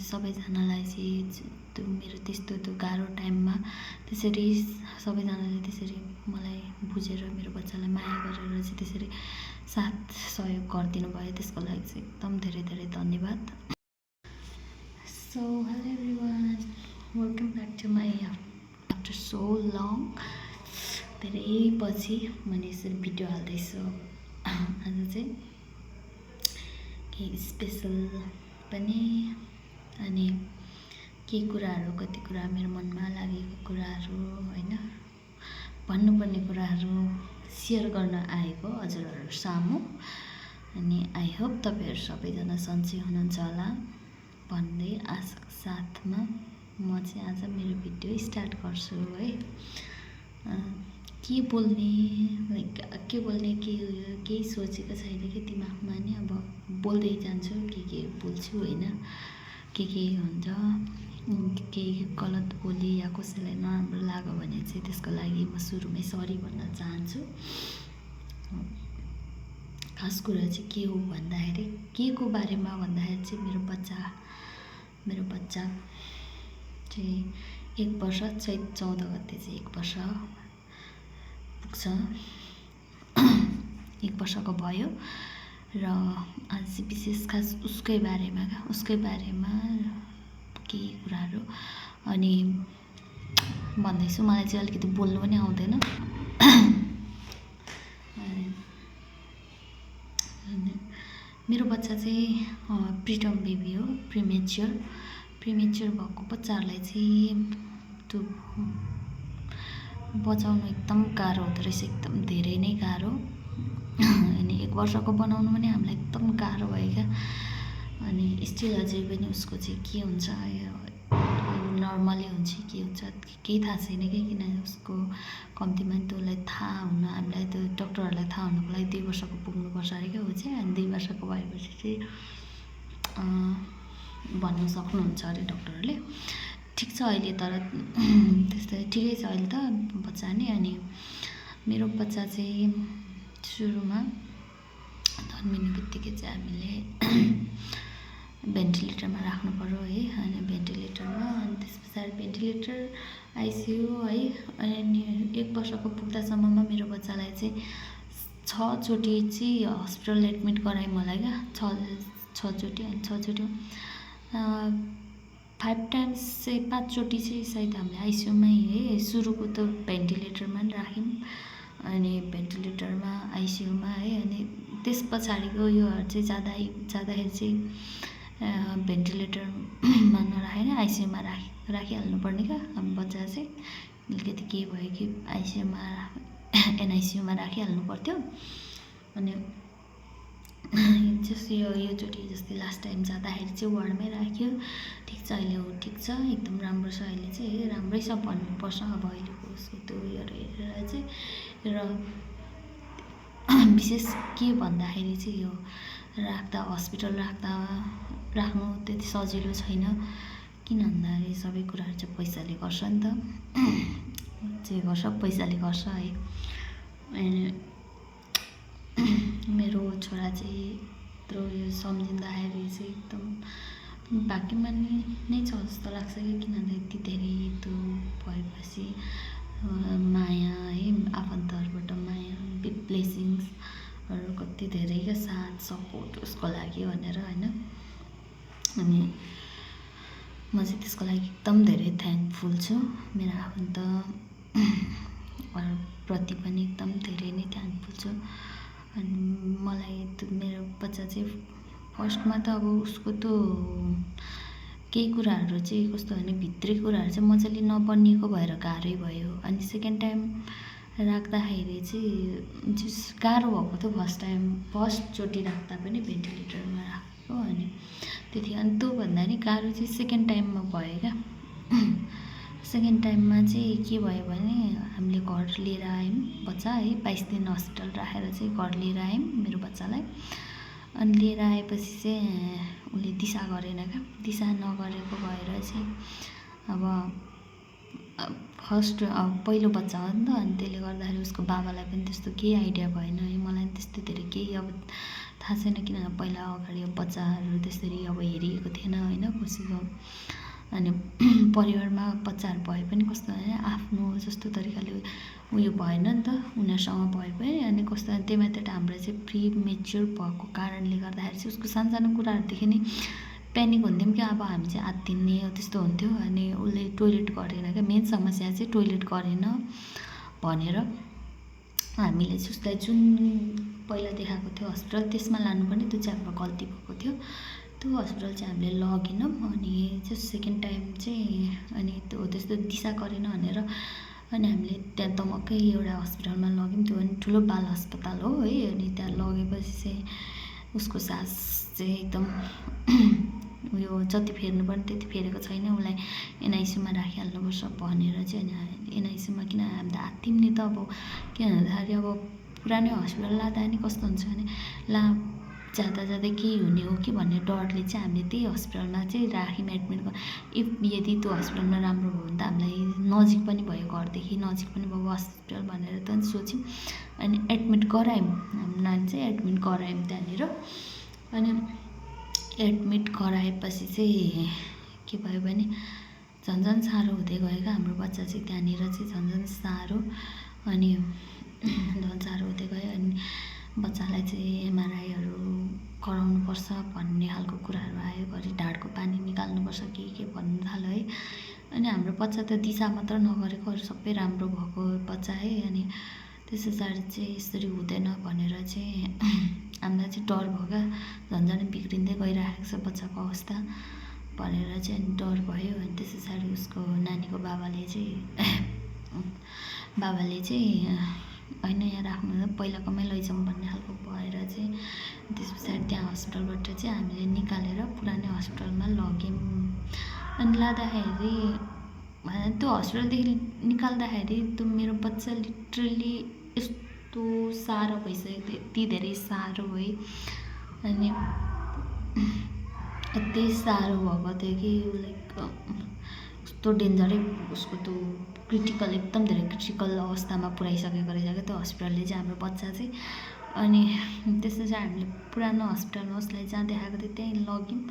सबैजनालाई चाहिँ त्यो मेरो त्यस्तो त्यो गाह्रो टाइममा त्यसरी सबैजनाले त्यसरी मलाई बुझेर मेरो बच्चालाई माया गरेर चाहिँ त्यसरी साथ सहयोग गरिदिनु भयो, त्यसको लागि चाहिँ एकदम धेरै धेरै धन्यवाद। So hello everyone, welcome back to my after so long, धेरै पछि मैले यसरी भिडियो हाल्दैछु। आज चाहिँ केही स्पेसल पनि अनि केही कुराहरू, कति कुरा मेरो मनमा लागेको कुराहरू होइन, भन्नुपर्ने कुराहरू सेयर गर्न आएको हजुरहरू सामु। अनि आई होप तपाईँहरू सबैजना सन्चै हुनुहुन्छ होला भन्दै आशाको साथमा म चाहिँ आज मेरो भिडियो स्टार्ट गर्छु है। के बोल्ने लाइक के बोल्ने केही सोचेको छैन कि दिमागमा नि, अब बोल्दै जान्छु, के बोल्छु होइन, के हुन्छ, केही गलत बोली या कसैलाई नराम्रो लाग्यो भने चाहिँ त्यसको लागि म सुरुमै सरी भन्न चाहन्छु। खास कुरा चाहिँ के हो भन्दाखेरि, के को बारेमा भन्दाखेरि चाहिँ मेरो बच्चा चाहिँ 1 वर्ष, चैत 14 गते चाहिँ 1 वर्ष पुग्छ, 1 वर्षको भयो। र आज चाहिँ विशेष खास उसकै बारेमा केही कुराहरू अनि भन्दैछु। मलाई चाहिँ अलिकति बोल्नु पनि आउँदैन। मेरो बच्चा चाहिँ प्रिटर्म बेबी हो, प्रिमेच्योर भएको बच्चाहरूलाई चाहिँ त्यो बचाउनु एकदम गाह्रो हुँदो रहेछ, एकदम धेरै नै गाह्रो। अनि 1 वर्षको बनाउनु पनि हामीलाई एकदम गाह्रो भयो क्या। अनि स्टिल अझै पनि उसको चाहिँ के हुन्छ, नर्मलै हुन्छ के हुन्छ केही थाहा छैन कि, किन उसको कम्तीमा त्यसलाई थाहा हुन, हामीलाई त्यो डक्टरहरूलाई थाहा हुनुको लागि 2 वर्षको पुग्नुपर्छ अरे क्या ऊ चाहिँ। अनि 2 वर्षको भएपछि चाहिँ भन्नु सक्नुहुन्छ अरे डक्टरहरूले। ठिक छ अहिले, तर त्यस्तै ठिकै छ अहिले त बच्चा नै। अनि मेरो बच्चा चाहिँ सुरुमा जन्मिने बित्तिकै चाहिँ हामीले भेन्टिलेटरमा राख्नु पर्यो है। अनि भेन्टिलेटरमा, अनि त्यस पछाडि भेन्टिलेटर, आइसियु है। अनि 1 वर्षको पुग्दासम्ममा मेरो बच्चालाई चाहिँ 6 चोटि चाहिँ हस्पिटल एडमिट गराएँ मलाई क्या, 6 चोटि। अनि 6 चोटि 5 टाइम्स चाहिँ 5 चोटि चाहिँ सायद हामीले आइसियुमै है, सुरुको त भेन्टिलेटरमा पनि राख्यौँ, अनि भेन्टिलेटरमा, आइसियुमा है। अनि त्यस पछाडिको योहरू चाहिँ जाँदाखेरि चाहिँ भेन्टिलेटरमा नराखेर आइसियुमा राखिहाल्नु पर्ने क्या। अब बच्चा चाहिँ अलिकति के भयो कि आइसियुमा एनआइसियुमा राखिहाल्नु पर्थ्यो। अनि जस्तै यो चोटि जस्तै लास्ट टाइम जाँदाखेरि चाहिँ वार्डमै राख्यो। ठिक छ अहिले, हो ठिक छ, एकदम राम्रो छ अहिले चाहिँ, राम्रै छ भन्नुपर्छ अब अहिलेको उसको त्यो उयोहरू हेरेर चाहिँ। र विशेष के भन्दाखेरि चाहिँ यो हस्पिटल राख्नु त्यति सजिलो छैन, किन भन्दाखेरि सबै कुराहरू चाहिँ पैसाले गर्छ नि त, जे गर्छ पैसाले गर्छ है। अनि मेरो छोरा चाहिँ यत्रो यो सम्झिँदाखेरि चाहिँ एकदम भाग्यमानी नै छ जस्तो लाग्छ कि, किनभने यति धेरै त्यो भएपछि माया है, आफन्तहरूबाट माया, ब्लेसिङ्सहरू कति धेरै क्या, साथ सपोर्ट उसको लागि भनेर होइन। अनि म चाहिँ त्यसको लागि एकदम धेरै थ्याङ्कफुल छु। मेरो आफन्त प्रति पनि एकदम धेरै नै थ्याङ्कफुल छु। अनि मलाई मेरो बच्चा चाहिँ फर्स्टमा त अब उसको त्यो केही कुराहरू चाहिँ कस्तो भने भित्री कुराहरू चाहिँ मजाले नबनिएको भएर गाह्रै भयो। अनि सेकेन्ड टाइम राख्दाखेरि चाहिँ गाह्रो भएको थियो, फर्स्ट चोटि राख्दा पनि भेन्टिलेटरमा राखेको। अनि त्यति, अनि त्योभन्दा नि गाह्रो चाहिँ सेकेन्ड टाइममा भयो क्या। सेकेन्ड टाइममा चाहिँ के भयो भने हामीले घर लिएर आयौँ बच्चा है, 22 दिन हस्पिटल राखेर चाहिँ घर लिएर आयौँ मेरो बच्चालाई। अनि लिएर आएपछि चाहिँ उसले दिशा गरेन क्या, दिशा नगरेको भएर चाहिँ अब फर्स्ट पहिलो बच्चा हो नि त, अनि त्यसले गर्दाखेरि उसको बाबालाई पनि त्यस्तो केही आइडिया भएन है, मलाई पनि त्यस्तो धेरै केही अब थाहा छैन किन पहिला अगाडि बच्चाहरू त्यसरी अब हेरिएको थिएन होइन कसैको। अनि परिवारमा बच्चाहरू भए पनि कस्तो होइन आफ्नो जस्तो तरिकाले उयो भएन नि त उनीहरूसँग भए पनि। अनि कस्तो त्यही माथि हाम्रो चाहिँ प्री मेच्योर भएको कारणले गर्दाखेरि चाहिँ उसको सानो कुराहरूदेखि नै प्यानिक हुन्थ्यौँ कि अब हामी चाहिँ आत्तिने त्यस्तो हुन्थ्यो। अनि उसले टोइलेट गरेन क्या, मेन समस्या चाहिँ टोइलेट गरेन भनेर हामीले चाहिँ उसलाई जुन पहिला देखाएको थियो हस्पिटल त्यसमा लानुपर्ने त्यो चाहिँ हाम्रो गल्ती भएको थियो। त्यो हस्पिटल चाहिँ हामीले लगेनौँ। अनि चाहिँ सेकेन्ड टाइम चाहिँ अनि त्यो त्यस्तो दिशा गरेन भनेर अनि हामीले त्यहाँ तमक्कै एउटा हस्पिटलमा लग्यौँ। त्यो पनि ठुलो बाल अस्पताल हो है। अनि त्यहाँ लगेपछि चाहिँ उसको सास चाहिँ एकदम उयो जति फेर्नु पर्ने त्यति फेरेको छैन, उसलाई एनआइसीमा राखिहाल्नुपर्छ भनेर चाहिँ। अनि एनआइसीमा किन हामी त आत्तियौँ नि त अब किन भन्दाखेरि अब पुरानै हस्पिटल लाँदा नि कस्तो हुन्छ भने जाँदा केही हुने हो कि भन्ने डरले चाहिँ हामीले त्यही हस्पिटलमा चाहिँ राख्यौँ एडमिट यदि त्यो हस्पिटलमा राम्रो भयो भने त हामीलाई नजिक पनि भयो, घरदेखि नजिक पनि भयो हस्पिटल भनेर त सोच्यौँ। अनि एडमिट गरायौँ, हाम्रो नानी चाहिँ एडमिट गरायौँ त्यहाँनिर। अनि एडमिट गराएपछि चाहिँ के भयो भने झन् साह्रो हुँदै गयो क्या हाम्रो बच्चा चाहिँ त्यहाँनिर चाहिँ झन् साह्रो। अनि झन् साह्रो हुँदै गयो। अनि बच्चालाई चाहिँ एमआरआईहरू गराउनुपर्छ भन्ने खालको कुराहरू आयो। घरि ढाडको पानी निकाल्नुपर्छ के भन्नु थाल्यो है। अनि हाम्रो बच्चा त दिशा मात्र नगरेको अरू सबै राम्रो भएको बच्चा है। अनि त्यस पछाडि चाहिँ यसरी हुँदैन भनेर चाहिँ हामीलाई चाहिँ डर भयो क्या, झन् बिग्रिँदै गइरहेको छ बच्चाको अवस्था भनेर चाहिँ डर भयो। अनि त्यस पछाडि उसको नानीको बाबाले चाहिँ होइन यहाँ राख्नु पहिलाकोमै लैजाउँ भन्ने खालको भएर चाहिँ त्यस पछाडि त्यहाँ हस्पिटलबाट चाहिँ हामीले निकालेर पुरानै हस्पिटलमा लग्यौँ। अनि लाँदाखेरि त्यो हस्पिटलदेखि निकाल्दाखेरि त्यो मेरो बच्चा लिटरली यस्तो साह्रो भइसक्यो थियो, यति धेरै साह्रो है। अनि यति साह्रो भएको थियो कि लाइक कस्तो डेन्जरै उसको त्यो क्रिटिकल एकदम धेरै क्रिटिकल अवस्थामा पुऱ्याइसकेको रहेछ त्यो हस्पिटलले चाहिँ हाम्रो बच्चा चाहिँ। अनि त्यसो चाहिँ हामीले पुरानो हस्पिटलमा उसलाई जहाँ देखाएको थियो त्यहीँ लग्यौँ।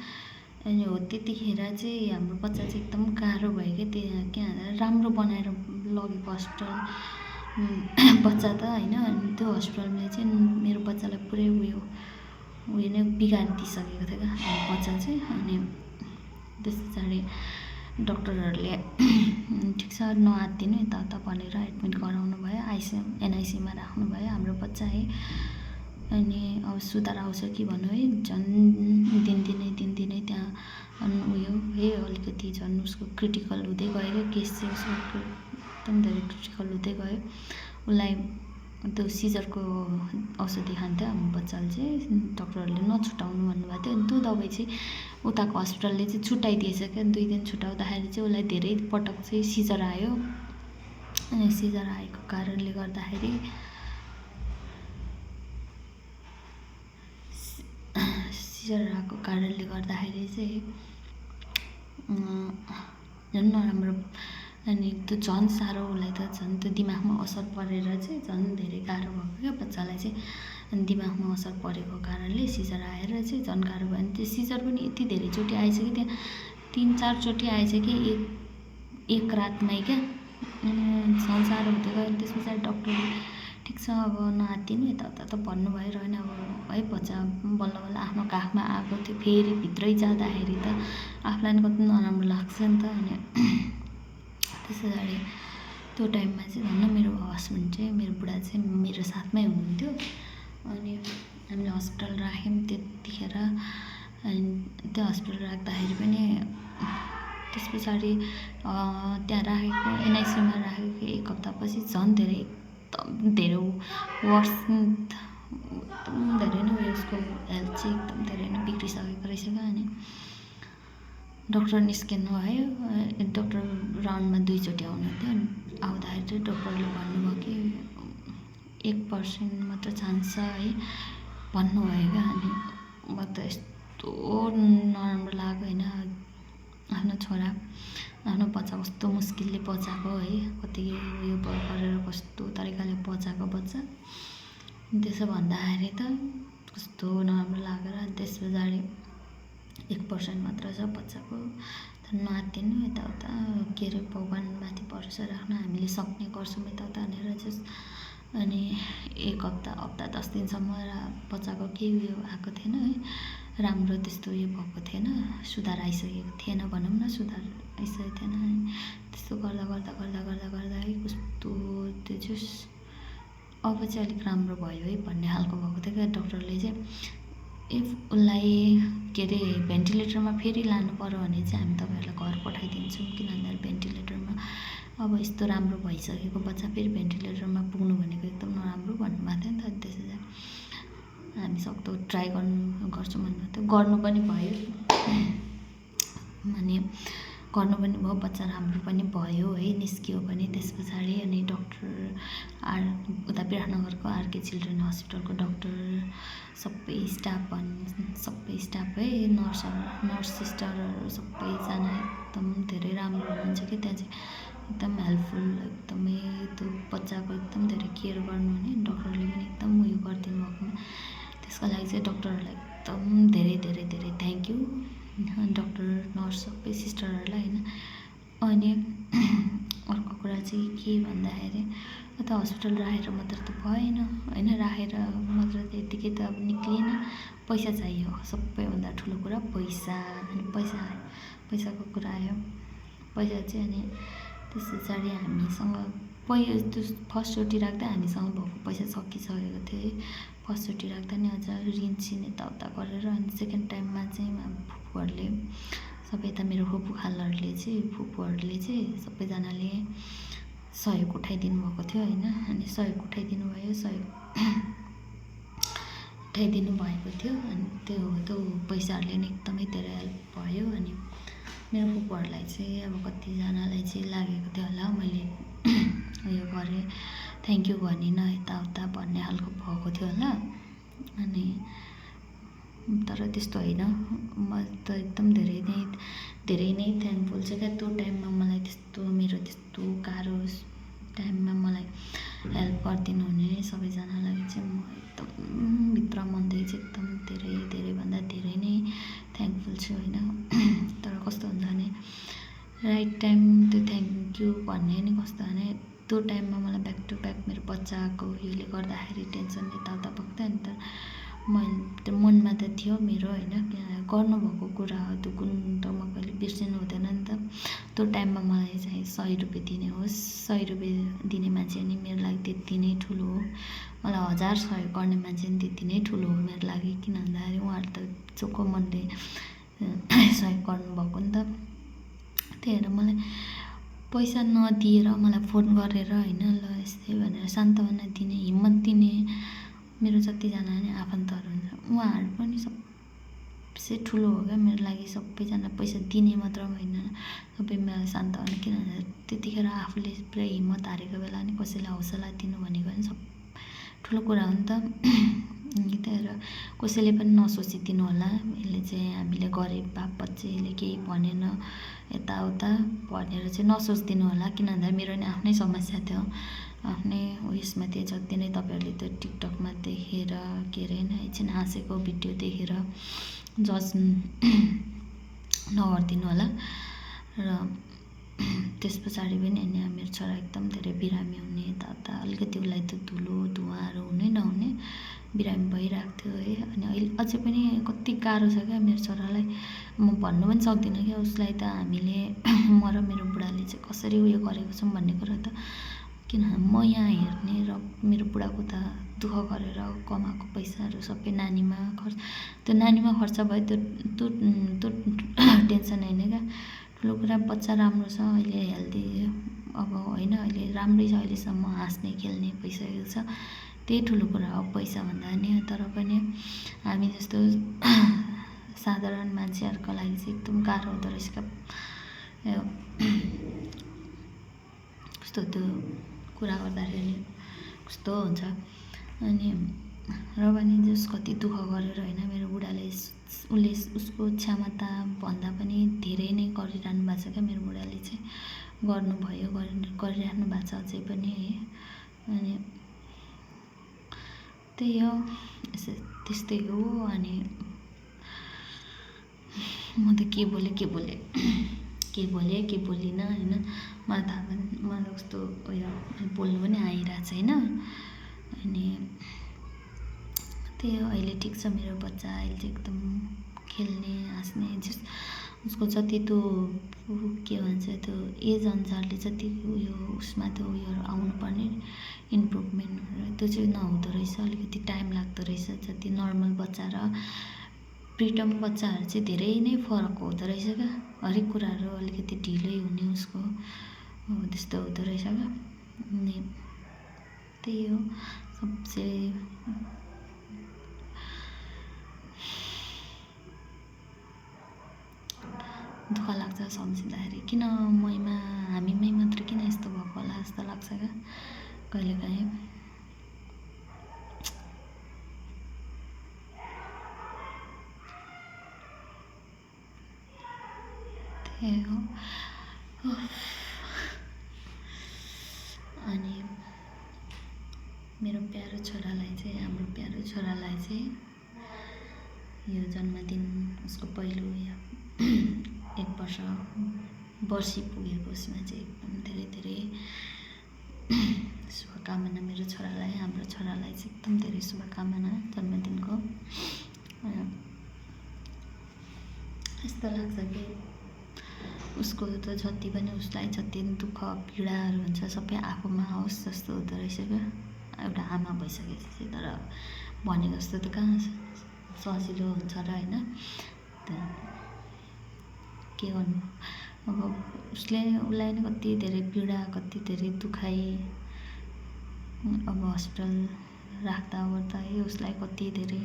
अनि हो त्यतिखेर चाहिँ हाम्रो बच्चा चाहिँ एकदम गाह्रो भयो क्या, त्यहाँ के राम्रो बनाएर लगेको हस्पिटल बच्चा त होइन। अनि त्यो हस्पिटलले चाहिँ मेरो बच्चालाई पुरै उयो नै बिगारिदिइसकेको थियो क्या हाम्रो बच्चा चाहिँ। अनि त्यस पछाडि डक्टरहरूले ठिक छ नआत्तिनु यता भनेर एडमिट गराउनु भयो, एनआइसीमा राख्नुभयो हाम्रो बच्चा है। अनि अब सुधार आउँछ कि भन्नु है, झन् दिनदिनै त्यहाँ उयो है अलिकति झन् उसको क्रिटिकल हुँदै गयो क्या केस चाहिँ उसको एकदम धेरै क्रिटिकल हुँदै गयो। उसलाई त्यो सिजरको औषधि खान्थ्यो हाम्रो बच्चाले चाहिँ, डक्टरहरूले नछुटाउनु भन्नुभएको थियो। अनि त्यो दबाई चाहिँ उताको हस्पिटलले चाहिँ छुट्याइदिएछ क्या। 2 दिन छुट्याउँदाखेरि चाहिँ उसलाई धेरै पटक चाहिँ सिजर आयो। अनि सिजर आएको कारणले गर्दाखेरि चाहिँ झन् नराम्रो। अनि त्यो झन् साह्रो उसलाई त झन् त्यो दिमागमा असर परेर चाहिँ झन् धेरै गाह्रो भएको क्या बच्चालाई चाहिँ। अनि दिमागमा असर परेको कारणले सिजर आएर चाहिँ झन् गाह्रो भयो। अनि त्यो सिजर पनि यति धेरैचोटि आएछ कि त्यहाँ 3-4 चोटि आएछ कि एक रातमै क्या। झन् साह्रो हुँदै गयो। त्यस पछाडि डक्टरले ठिक छ अब नआत्तिनु यता त भन्नुभयो रहेन अब है। बच्चा बल्ल आफ्नो काखमा आएको थियो, फेरि भित्रै जाँदाखेरि त आफूलाई नि कति नराम्रो लाग्छ नि त। अनि त्यस पछाडि त्यो टाइममा चाहिँ धन्न मेरो हस्बेन्ड चाहिँ मेरो बुढा चाहिँ मेरो साथमै हुनुहुन्थ्यो। अनि हामीले हस्पिटल राख्यौँ त्यतिखेर। अनि त्यो हस्पिटल राख्दाखेरि पनि त्यस पछाडि त्यहाँ राखेको एनआइसीमा राखेको 1 हप्तापछि झन् धेरै एकदम धेरै वर्स एकदम धेरै नै उसको हेल्थ चाहिँ एकदम धेरै नै बिग्रिसकेको रहेछ क्या। अनि डक्टर निस्किनु भयो, डक्टर राउन्डमा 2 चोटि आउनुहुन्थ्यो। अनि आउँदाखेरि चाहिँ डक्टरले भन्नुभयो कि 1% मात्र चान्स छ है भन्नुभयो क्या। अनि म त यस्तो नराम्रो लाग्यो होइन, आफ्नो छोरा आफ्नो बच्चा कस्तो मुस्किलले बचाएको है, कति उयो गरेर कस्तो तरिकाले बचाएको बच्चा। त्यसो भन्दाखेरि त कस्तो नराम्रो लागेर अनि त्यस पछाडि 1% मात्र छ बच्चाको नआत्तिनु यताउता के अरे भगवान्माथि भरोसा राख्न हामीले सक्ने गर्छौँ यताउता भनेर चाहिँ अनि 1 हप्ता 10 दिनसम्म बच्चाको केही उयो आएको थिएन है राम्रो त्यस्तो उयो भएको थिएन सुधार आइसकेको थिएन भनौँ न सुधार आइसकेको थिएन त्यस्तो गर्दा है कस्तो त्यो चाहिँ अब चाहिँ अलिक राम्रो भयो है भन्ने खालको भएको थियो क्या डक्टरले चाहिँ इफ उसलाई के अरे भेन्टिलेटरमा फेरि लानु पर्यो भने चाहिँ हामी तपाईँहरूलाई घर पठाइदिन्छौँ किनभने भेन्टिलेटरमा अब यस्तो राम्रो भइसकेको बच्चा फेरि भेन्टिलेटरमा पुग्नु भनेको एकदम नराम्रो भन्नुभएको थियो नि त त्यसैले हामी सक्दो ट्राई गर्छौँ भन्नुभएको थियो गर्नु पनि भयो अनि गर्नु पनि भयो बच्चा राम्रो पनि भयो है निस्कियो पनि त्यस पछाडि अनि डक्टर उता विराटनगरको आरके चिल्ड्रेन हस्पिटलको डक्टर सबै स्टाफ है नर्स सिस्टरहरू सबैजना एकदम धेरै राम्रो हुनुहुन्छ कि त्यहाँ चाहिँ एकदम हेल्पफुल एकदमै त्यो बच्चाको एकदम धेरै केयर गर्नुहुने डक्टरले पनि एकदम उयो गरिदिनु भएको त्यसको लागि चाहिँ डक्टरहरूलाई एकदम धेरै थ्याङ्क यू डक्टर नर्स सबै सिस्टरहरूलाई होइन अनि अर्को कुरा चाहिँ के भन्दाखेरि त हस्पिटल राखेर मात्र त भएन होइन राखेर मात्र त यतिकै त अब निक्लिएन पैसा चाहियो सबैभन्दा ठुलो कुरा पैसा अनि पैसाको कुरा आयो पैसा चाहिँ अनि त्यस पछाडि हामीसँग त्यो फर्स्टचोटि राख्दा हामीसँग भएको पैसा सकिसकेको थियो है फर्स्टचोटि राख्दा नि अझ ऋण सिन यताउता गरेर अनि सेकेन्ड टाइममा चाहिँ फुपूहरूले सबै त मेरो फुपूहरूले चाहिँ सबैजनाले सहयोग उठाइदिनु भएको थियो होइन अनि सहयोग उठाइदिनु भयो उठाइदिनु भएको थियो अनि त्यो पैसाहरूले नि एकदमै धेरै हेल्प भयो अनि मेरो फुपूहरूलाई चाहिँ अब कतिजनालाई चाहिँ लागेको थियो होला मैले उयो गरेँ थ्याङ्क यू भनिनँ यताउता भन्ने खालको भएको थियो होला अनि तर त्यस्तो होइन म त एकदम धेरै नै थ्याङ्कफुल छु क्या त्यो टाइममा मलाई मेरो त्यस्तो गाह्रो टाइममा मलाई हेल्प गरिदिनु हुने सबैजनालाई चाहिँ म एकदम भित्र मनदेखि चाहिँ एकदम धेरैभन्दा धेरै नै थ्याङ्कफुल छु होइन तर कस्तो हुन्छ भने राइट टाइम त्यो थ्याङ्क यू भन्ने नि कस्तो भने त्यो टाइममा मलाई ब्याक टु ब्याक मेरो बच्चाको उयोले गर्दाखेरि टेन्सन यताउता भएको थियो नि त त्यो मनमा त थियो मेरो होइन गर्नुभएको कुरा हो त्यो गुण त म कहिले बिर्सिनु हुँदैन नि त त्यो टाइममा मलाई चाहिँ 100 रुपियाँ दिने होस् 100 रुपियाँ दिने मान्छे नि मेरो लागि त्यति नै ठुलो हो मलाई 1000 सहयोग गर्ने मान्छे नि त्यति नै ठुलो हो मेरो लागि किन भन्दाखेरि उहाँहरू त चोखो मनले सहयोग गर्नुभएको नि त त्यही भएर मलाई पैसा नदिएर मलाई फोन गरेर होइन ल यस्तै भनेर सान्त्वना दिने हिम्मत दिने मेरो जतिजना नि आफन्तहरू हुन्छ उहाँहरू पनि सबसे ठुलो हो क्या मेरो लागि सबैजना पैसा दिने मात्र होइन सबै मेरो सान्त्वना किनभने त्यतिखेर आफूले पुरा हिम्मत हारेको बेला नि कसैलाई हौसला दिनु भनेको नि सब ठुलो कुरा हो नि त त्यही भएर कसैले पनि नसोचिदिनु होला यसले चाहिँ हामीले गरे बापत चाहिँ यसले केही भनेन यताउता भनेर चाहिँ नसोचिदिनु होला किन भन्दा मेरो नि आफ्नै समस्या थियो आफ्नै उयसमा थियो जति नै तपाईँहरूले त्यो टिकटकमा देखेर के अरे एकछिन हाँसेको भिडियो देखेर जज नगरिदिनु होला र त्यस पछाडि पनि अनि मेरो छोरा एकदम धेरै बिरामी हुने यताउता अलिकति उसलाई त धुवाहरू हुनै नहुने बिरामी भइरहेको थियो है अनि अहिले अझै पनि कति गाह्रो छ क्या मेरो छोरालाई म भन्नु पनि सक्दिनँ क्या उसलाई त हामीले म र मेरो बुढाले चाहिँ कसरी उयो गरेको छौँ भन्ने कुरा त किनभने म यहाँ हेर्ने र मेरो बुढाको त दुःख गरेर कमाएको पैसाहरू सबै नानीमा खर्च त्यो नानीमा खर्च भयो त्यो टेन्सन होइन क्या ठुलो कुरा बच्चा राम्रो छ अहिले हेल्दी अब होइन अहिले राम्रै छ अहिलेसम्म हाँस्ने खेल्ने भइसकेको छ त्यही ठुलो कुरा हो पैसा भन्दा नि तर पनि हामी जस्तो साधारण मान्छेहरूको लागि चाहिँ एकदम गाह्रो हुँदो रहेछ क्या कस्तो त्यो कुरा गर्दाखेरि कस्तो हुन्छ अनि र पनि जस कति दुःख गरेर होइन मेरो बुढाले उसको क्षमता भन्दा पनि धेरै नै गरिरहनु भएको छ क्या मेरो बुढाले चाहिँ गरिराख्नु भएको छ अझै पनि है अनि त्यही हो, त्यस्तै हो। अनि म त के बोलेँ के बोलिनँ होइन। मलाई थाहा भएन, मलाई कस्तो उयो बोल्नु पनि आइरहेको छ होइन। अनि त्यही हो, अहिले ठिक छ मेरो बच्चा। अहिले चाहिँ एकदम खेल्ने हाँस्ने, उसको जति त्यो के भन्छ त्यो एज अनुसारले जति उयो उसमा त्यो उयोहरू आउनुपर्ने इम्प्रुभमेन्टहरू त्यो चाहिँ नहुँदो रहेछ। अलिकति टाइम लाग्दो रहेछ। जति नर्मल बच्चा र प्रिटर्म बच्चाहरू चाहिँ धेरै नै फरक हुँदो रहेछ क्या। हरेक कुराहरू अलिकति ढिलै हुने उसको त्यस्तो हुँदो रहेछ क्या। अनि त्यही हो सबसे दुःख लाग्छ सम्झिँदाखेरि। किन हामीमै मात्रै किन यस्तो भएको होला जस्तो लाग्छ क्या कहिलेकाहीँ। त्यही हो। अनि मेरो प्यारो छोरालाई चाहिँ, हाम्रो प्यारो छोरालाई चाहिँ यो जन्मदिन उसको पहिलो 1 वर्षी पुगेको उसमा चाहिँ एकदम धेरै धेरै शुभकामना मेरो छोरालाई, हाम्रो छोरालाई चाहिँ एकदम धेरै शुभकामना जन्मदिनको। यस्तो लाग्छ कि उसको त जति पनि उसलाई जति दुःख पीडाहरू हुन्छ सबै आफूमा आओस् जस्तो हुँदो रहेछ क्या एउटा आमा भइसकेपछि। तर भनेको जस्तो त कहाँ सजिलो हुन्छ र होइन। के गर्नु अब उसलाई नै कति धेरै पीडा, कति धेरै दुखाइ। अब हस्पिटल राख्दा ओर्दा है उसलाई कति धेरै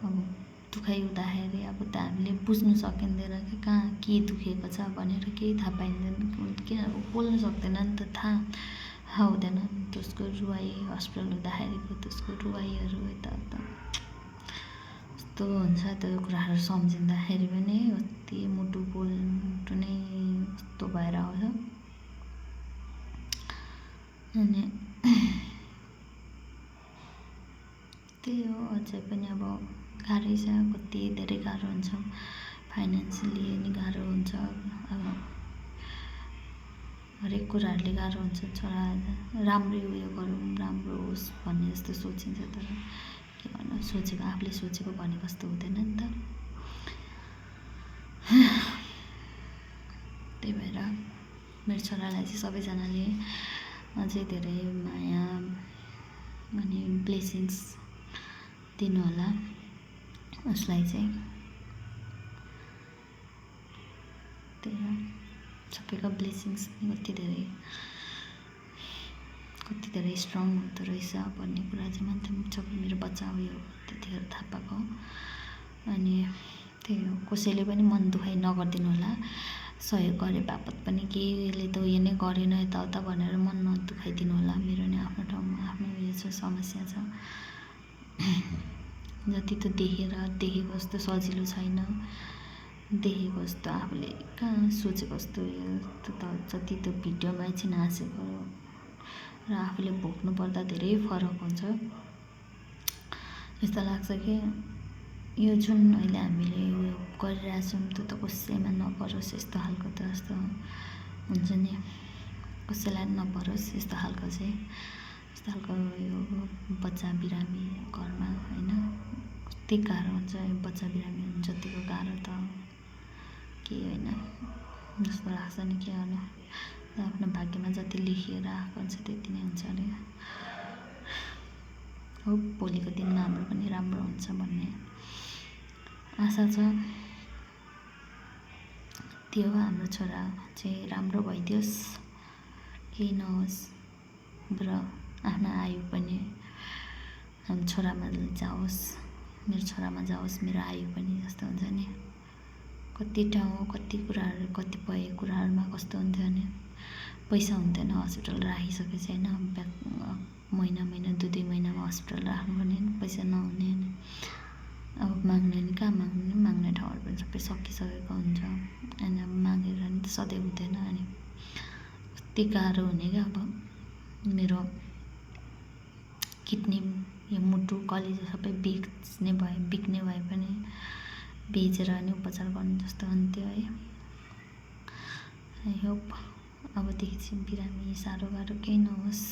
अब दुखाइ हुँदाखेरि अब त हामीले बुझ्नु सकिँदैन कि कहाँ के दुखेको छ भनेर केही थाहा पाइँदैन। किन अब बोल्नु सक्दैन नि त, थाहा हुँदैन। त्यसको रुवाई हस्पिटल हुँदाखेरिको त्यसको रुवाईहरू यताउता कस्तो हुन्छ त्यो कुराहरू सम्झिँदाखेरि पनि कति मुटु नै कस्तो भएर आउँछ। अनि त्यही हो, अझै पनि अब गाह्रै छ, कति धेरै गाह्रो हुन्छ। फाइनेन्सियली नि गाह्रो हुन्छ। अब हरेक कुराहरूले गाह्रो हुन्छ। छोरा राम्रै उयो गरौँ, राम्रो होस् भन्ने जस्तो सोचिन्छ। तर के गर्नु, सोचेको आफूले सोचेको भनेको जस्तो हुँदैन नि त। त्यही भएर मेरो छोरालाई चाहिँ सबैजनाले अझै धेरै माया अनि ब्लेसिङ्स दिनु होला उसलाई चाहिँ। त्यही हो, सबैको ब्लेसिङ्स कति धेरै स्ट्रङ हुँदो रहेछ भन्ने कुरा चाहिँ मैले जब मेरो बच्चा उयो त्यतिखेर थाहा पाएको। अनि त्यही हो, कसैले पनि मन दुखाइ नगरिदिनु होला। सहयोग गरे बापत पनि केहीले त उयो नै गरेन यताउता भनेर मन नदुखाइदिनु होला। मेरो नि आफ्नो ठाउँमा आफ्नो उयो छ, समस्या छ। जति त देखेको जस्तो सजिलो छैन। देखेको जस्तो आफूले कहाँ सोचेको जस्तो उयो जति त्यो भिडियोमा एकछिन हाँसेको र आफूले भोग्नु पर्दा धेरै फरक हुन्छ। यस्तो लाग्छ कि यो जुन अहिले हामीले उयो गरिरहेछौँ त्यो त कसैमा नपरोस् यस्तो खालको त जस्तो हुन्छ नि, कसैलाई नपरोस् यस्तो खालको चाहिँ। यस्तो खालको यो बच्चा बिरामी घरमा होइन कति गाह्रो हुन्छ। बच्चा बिरामी हुनु जतिको गाह्रो त के होइन जस्तो लाग्छ नि। के गर्नु, आफ्नो भाग्यमा जति लेखिएर आएको हुन्छ त्यति नै हुन्छ अरे। हो, भोलिको दिनमा हाम्रो पनि राम्रो हुन्छ भन्ने आशा छ। त्यो हाम्रो छोरा चाहिँ राम्रो भइदियोस्, केही नहोस् र आफ्नो आयु पनि हाम्रो छोरामा जाओस्, मेरो छोरामा जाओस्, मेरो आयु पनि जस्तो हुन्छ नि। कति ठाउँ कति कुराहरू कतिपय कुराहरूमा कस्तो हुन्छ भने पैसा हुँदैन हस्पिटल राखिसकेपछि होइन। महिना 2 महिनामा हस्पिटल राख्नुपर्ने, पैसा नहुने। अब माग्ने नि कहाँ माग्ने ठाउँहरू पनि सबै सकिसकेको हुन्छ। अनि अब मागेर नि त सधैँ हुँदैन। अनि कति गाह्रो हुने क्या। अब मेरो किडनी यो मुटु कलेजो सबै बिक्ने भए पनि बेचेर नि उपचार गर्नु जस्तो हुन्थ्यो है। आई होप अबदेखि चाहिँ बिरामी साह्रो गाह्रो केही नहोस्।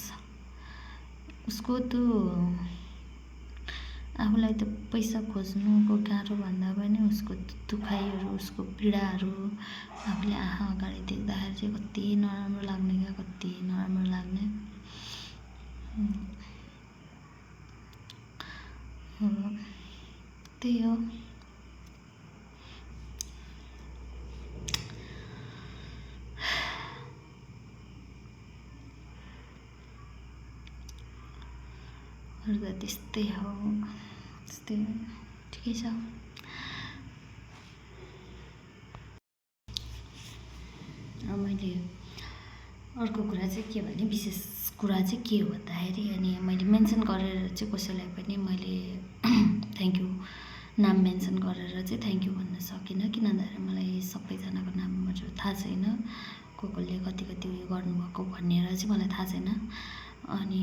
उसको त आफूलाई त पैसा खोज्नुको गाह्रो भन्दा पनि उसको दुखाइहरू उसको पीडाहरू आफूले आँखा अगाडि देख्दाखेरि चाहिँ कति नराम्रो लाग्ने क्या, कति नराम्रो लाग्ने। त्यही हो। अरू त त्यस्तै हो, त्यस्तै ठिकै छ। मैले अर्को कुरा चाहिँ के भने विशेष कुरा चाहिँ के हो भन्दाखेरि अनि मैले मेन्सन गरेर चाहिँ कसैलाई पनि मैले थ्याङ्क यू नाम मेन्सन गरेर चाहिँ थ्याङ्क यू भन्न सकिनँ, किन भन्दाखेरि मलाई सबैजनाको नामहरू थाहा छैन, कसले कति कति उयो गर्नुभएको भनेर चाहिँ मलाई थाहा छैन। अनि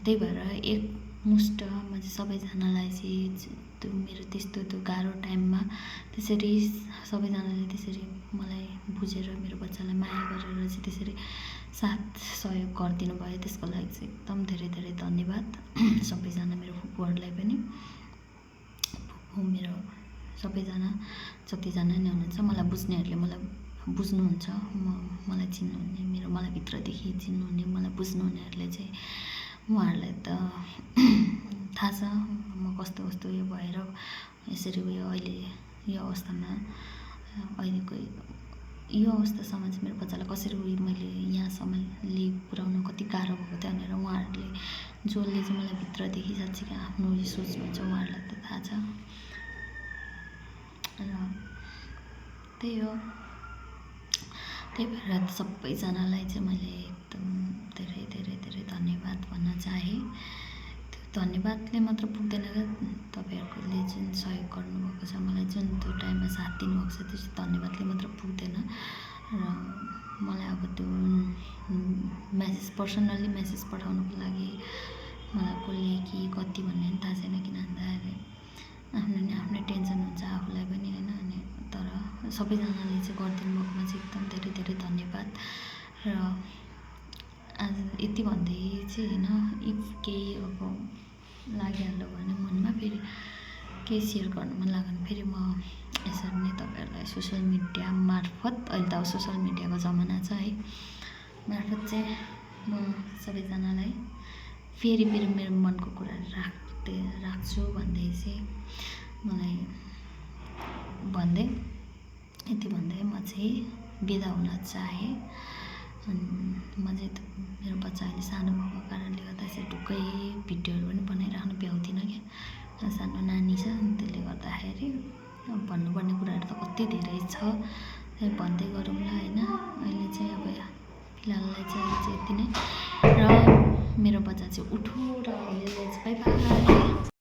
त्यही भएर एकमुष्ट म चाहिँ सबैजनालाई चाहिँ त्यो मेरो त्यस्तो त्यो गाह्रो टाइममा त्यसरी सबैजनाले त्यसरी मलाई बुझेर मेरो बच्चालाई माया गरेर चाहिँ त्यसरी साथ सहयोग गरिदिनु भयो, त्यसको लागि चाहिँ एकदम धेरै धेरै धन्यवाद सबैजना। मेरो फुपूहरूलाई पनि, फुपू मेरो सबैजना जतिजना नै हुनुहुन्छ मलाई बुझ्नेहरूले मलाई बुझ्नुहुन्छ, मलाई चिन्नुहुने, मलाई भित्रदेखि चिन्नुहुने, मलाई बुझ्नुहुनेहरूले चाहिँ उहाँहरूलाई त थाहा छ म कस्तो कस्तो उयो भएर यसरी उयो अहिले यो अवस्थामा अहिलेको यो अवस्थासम्म चाहिँ मेरो बच्चालाई कसरी उयो मैले यहाँसम्म पुर्याउनु कति गाह्रो भएको थियो भनेर उहाँहरूले जसले चाहिँ मलाई भित्रदेखि साँच्चै आफ्नो उयो सोच्नुहुन्छ उहाँहरूलाई त थाहा छ। र त्यही हो, त्यही भएर सबैजनालाई चाहिँ मैले एकदम धेरै धेरै धेरै धन्यवाद भन्न चाहेँ। त्यो धन्यवादले मात्र पुग्दैन क्या, तपाईँहरूले जुन सहयोग गर्नुभएको छ मलाई, जुन त्यो टाइममा साथ दिनुभएको छ त्यो चाहिँ धन्यवादले मात्र पुग्दैन। र मलाई अब त्यो मेसेज पर्सनल्ली मेसेज पठाउनुको लागि मलाई कसले के कति भन्ने पनि थाहा छैन, किन भन्दाखेरि आफ्नै टेन्सन हुन्छ आफूलाई पनि होइन। अनि तर सबैजनाले चाहिँ गरिदिनु भएकोमा चाहिँ एकदम धेरै धेरै धन्यवाद। र आज यति भन्दै चाहिँ होइन, इफ केही अब लागिहाल्यो भने मनमा फेरि केही सेयर गर्नु मन लाग्यो भने फेरि म यसरी नै तपाईँहरूलाई सोसियल मिडिया मार्फत, अहिले त अब सोसियल मिडियाको जमाना छ है, मार्फत चाहिँ म सबैजनालाई फेरि मेरो मनको कुरा राख्छु भन्दै चाहिँ मलाई भन्दै यति भन्दै म चाहिँ बिदा हुन चाहेँ। म चाहिँ मेरो बच्चा अहिले सानो भएको कारणले गर्दा चाहिँ ढुक्कै भिडियोहरू पनि बनाइराख्नु भ्याउँदिनँ क्या, सानो नानी छ, त्यसले गर्दाखेरि भन्नुपर्ने कुराहरू त कति धेरै छ, भन्दै गरौँला होइन। अहिले चाहिँ अब फिलहाललाई चाहिँ यति नै। र मेरो बच्चा चाहिँ उठो र अहिले बाई बाई।